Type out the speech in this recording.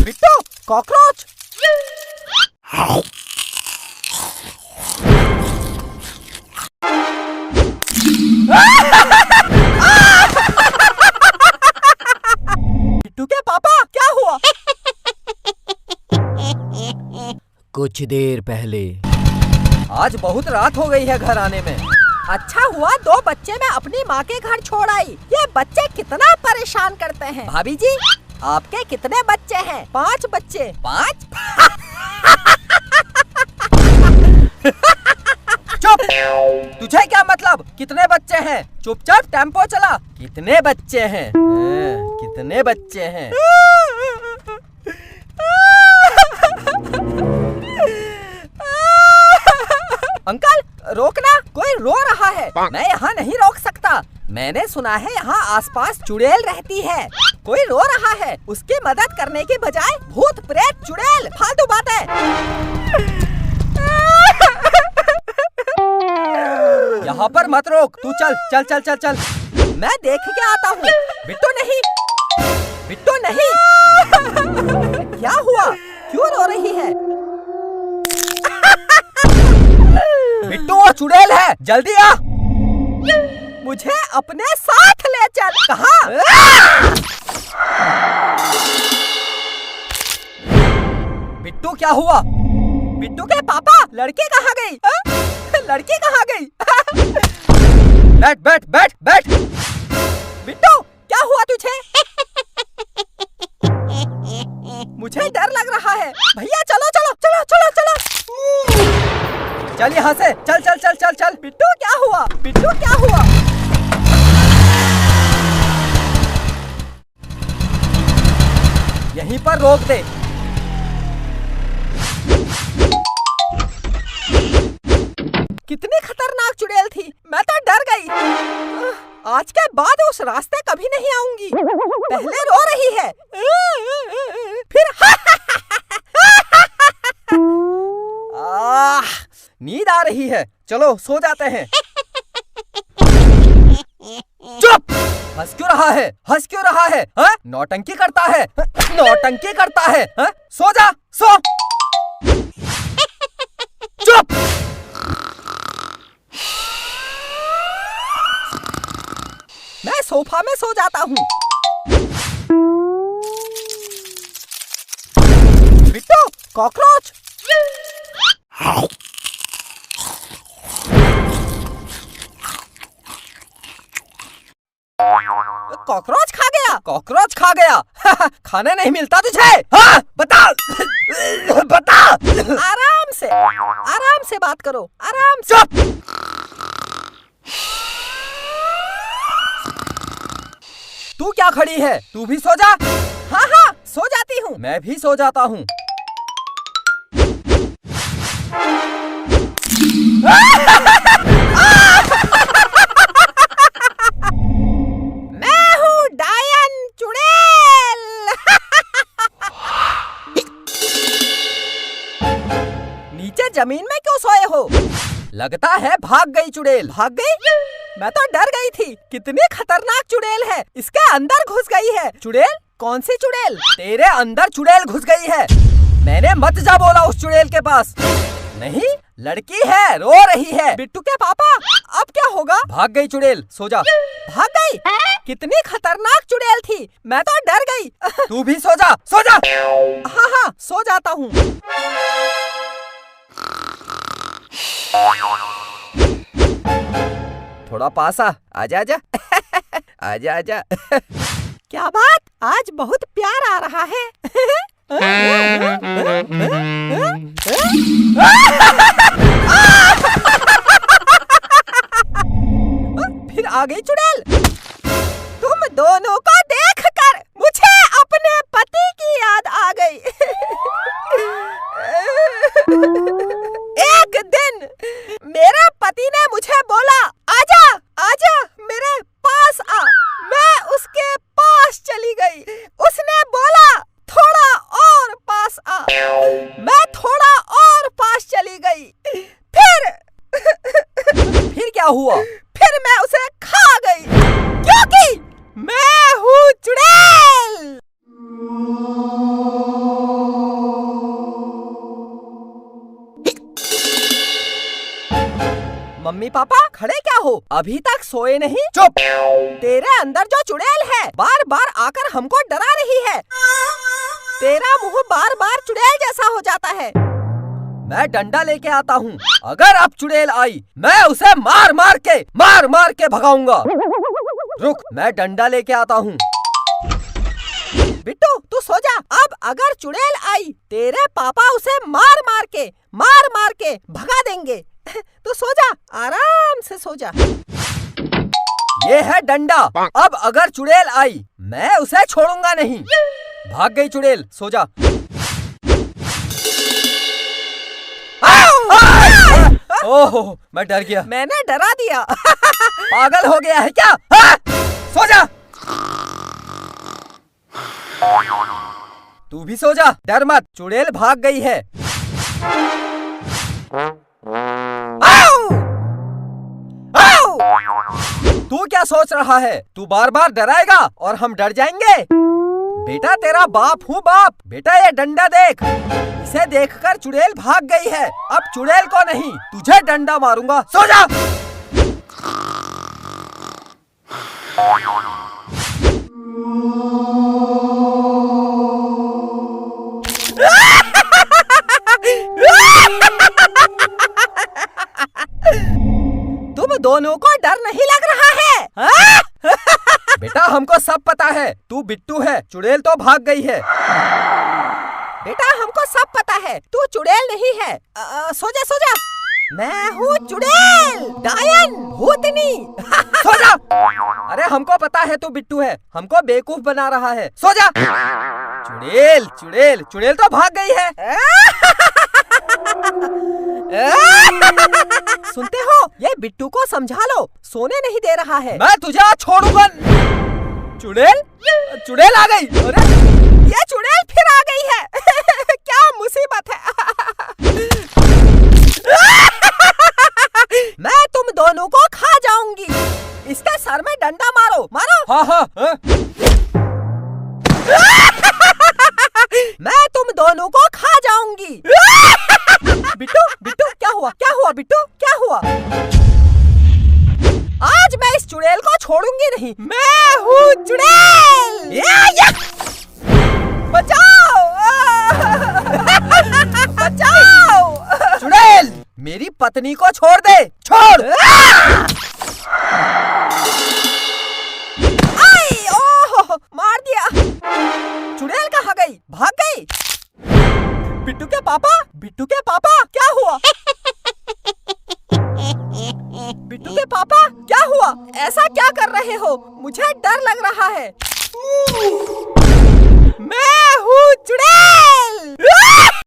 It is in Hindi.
बिट्टू, कॉकरोच। बिट्टू के पापा, क्या हुआ? कुछ देर पहले। आज बहुत रात हो गई है घर आने में। अच्छा हुआ 2 बच्चे मैं अपनी माँ के घर छोड़ आई। ये बच्चे कितना परेशान करते हैं। भाभी जी, आपके कितने बच्चे हैं? 5 बच्चे। 5? चुप! तुझे क्या मतलब? कितने बच्चे हैं? चुपचाप टेम्पो चला। कितने बच्चे हैं? कितने बच्चे हैं? अंकल, रोकना, कोई रो रहा है। मैं यहाँ नहीं रोक सकता। मैंने सुना है यहाँ आसपास चुड़ैल रहती है। कोई रो रहा है, उसकी मदद करने के बजाय भूत प्रेत चुड़ैल, फालतू बात है। यहाँ पर मत रोक, तू चल चल चल चल चल। मैं देख के आता हूँ। बिट्टू नहीं, बिट्टू नहीं। क्या हुआ? क्यों रो रही है? बिट्टू, वो चुड़ैल है, जल्दी आ। मुझे अपने साथ ले चल। कहाँ? बिट्टू, क्या हुआ? बिट्टू के पापा, लड़की कहाँ गई? लड़की कहाँ गई? बैठ बैठ बैठ बैठ। बिट्टू, क्या हुआ तुझे? मुझे डर लग रहा है। भैया चलो चलो चलो चलो चलो। चल यहाँ से, चल चल चल चल चल। बिट्टू, क्या हुआ? बिट्टू, क्या हुआ? यहीं पर रोक दे। कितनी खतरनाक चुड़ैल थी, मैं तो डर गई। आज के बाद उस रास्ते कभी नहीं आऊंगी। पहले रो रही है, फिर नींद आ रही है। चलो सो जाते हैं। चुप! हंस क्यों रहा है? हंस क्यों रहा है? हा? नौटंकी करता है, नौटंकी करता है। हा? सो जा, सो। चुप! मैं सोफा में सो जाता हूँ। बिट्टू, कॉकरोच। कॉकरोच खा गया, कॉकरोच खा गया। खाने नहीं मिलता तुझे? हाँ, बता बता। आराम से बात करो, आराम से। चुप! तू क्या खड़ी है? तू भी सो जा। हाँ हाँ, सो जाती हूँ। मैं भी सो जाता हूँ। मैं हूँ डायन चुड़ैल। नीचे जमीन में क्यों सोए हो? लगता है भाग गई चुड़ैल। भाग गई? मैं तो डर गई थी। कितनी खतरनाक चुड़ैल है, इसके अंदर घुस गई है। चुड़ैल? कौन सी चुड़ैल? तेरे अंदर चुड़ैल घुस गई है। मैंने मत जा बोला उस चुड़ैल के पास। नहीं, लड़की है, रो रही है। बिट्टू के पापा, अब क्या होगा? भाग गई चुड़ैल, सो जा। भाग गई? कितनी खतरनाक चुड़ैल थी, मैं तो डर गई। तू भी सो जा, सो जा। हाँ हाँ, सो जाता हूँ। थोड़ा पास आ, आजा आजा। आजा आजा। क्या बात, आज बहुत प्यार आ रहा है। फिर आ गई चुड़ैल। तुम दोनों को देखकर मुझे अपने पति की याद आ गई। एक दिन मेरे पति ने मुझे बोला, आजा आजा मेरे पास आ। मैं उसके पास चली गई। उसने बोला, थोड़ा और पास आ। मैं थोड़ा और पास चली गई। फिर क्या हुआ? फिर मैं उसे खा गई, क्योंकि मैं हूँ चुड़ैल। मम्मी पापा खड़े क्या हो, अभी तक सोए नहीं? चुप। तेरे अंदर जो चुड़ैल है बार बार आकर हमको डरा रही है। तेरा मुंह बार बार चुड़ैल जैसा हो जाता है। मैं डंडा लेके आता हूँ, अगर अब चुड़ैल आई मैं उसे मार मार के भगाऊंगा। रुक, मैं डंडा लेके आता हूँ। बिट्टू तू सो जा। अब अगर चुड़ैल आई तेरे पापा उसे मार मार के भगा देंगे। तू सो जा, आराम से सो जा। ये है डंडा। अब अगर चुड़ैल आई मैं उसे छोड़ूंगा नहीं। भाग गई चुड़ैल, सो जा। ओह, मैं डर गया। मैंने डरा दिया। पागल हो गया है क्या? सो जा। तू भी सो जा, डर मत, चुड़ैल भाग गई है। तू क्या सोच रहा है? तू बार बार डराएगा और हम डर जाएंगे? बेटा तेरा बाप हूँ बाप। बेटा ये डंडा देख, इसे देखकर चुड़ैल भाग गई है। अब चुड़ैल को नहीं तुझे डंडा मारूंगा। सो जा। तुम दोनों को डर नहीं लग रहा है? बेटा हमको सब पता है तू बिट्टू है, चुड़ैल तो भाग गई है। बेटा हमको सब पता है तू चुड़ैल नहीं है। सो जा सो जा। मैं हूँ चुड़ैल, डायन, भूतनी। सो जा। अरे हमको पता है तू बिट्टू है, हमको बेवकूफ बना रहा है। सो जा। चुड़ैल चुड़ैल चुड़ैल तो भाग गई है। सुनते हो, ये बिट्टू को समझा लो, सोने नहीं दे रहा है। मैं तुझे आज छोड़ूंगा। चुड़ैल चुड़ैल आ गई। अरे ये चुड़ैल फिर आ गई है। क्या मुसीबत है। मैं तुम दोनों को खा जाऊंगी। इसके सर में डंडा मारो मारो। हाँ हाँ, हाँ। मैं तुम दोनों को खा जाऊंगी। बिट्टू बिट्टू क्या हुआ बिट्टू क्या हुआ? आज मैं इस चुड़ैल को छोड़ूंगी नहीं। मैं हूँ चुड़ैल। बचाओ। बचाओ। चुड़ैल मेरी पत्नी को छोड़ दे, छोड़। आई, ओह, मार दिया। चुड़ैल कहाँ गई? भाग गई। बिट्टू के पापा क्या हुआ? बिट्टू के पापा क्या हुआ? ऐसा क्या कर रहे हो? मुझे डर लग रहा है। मैं हूँ चुड़ैल।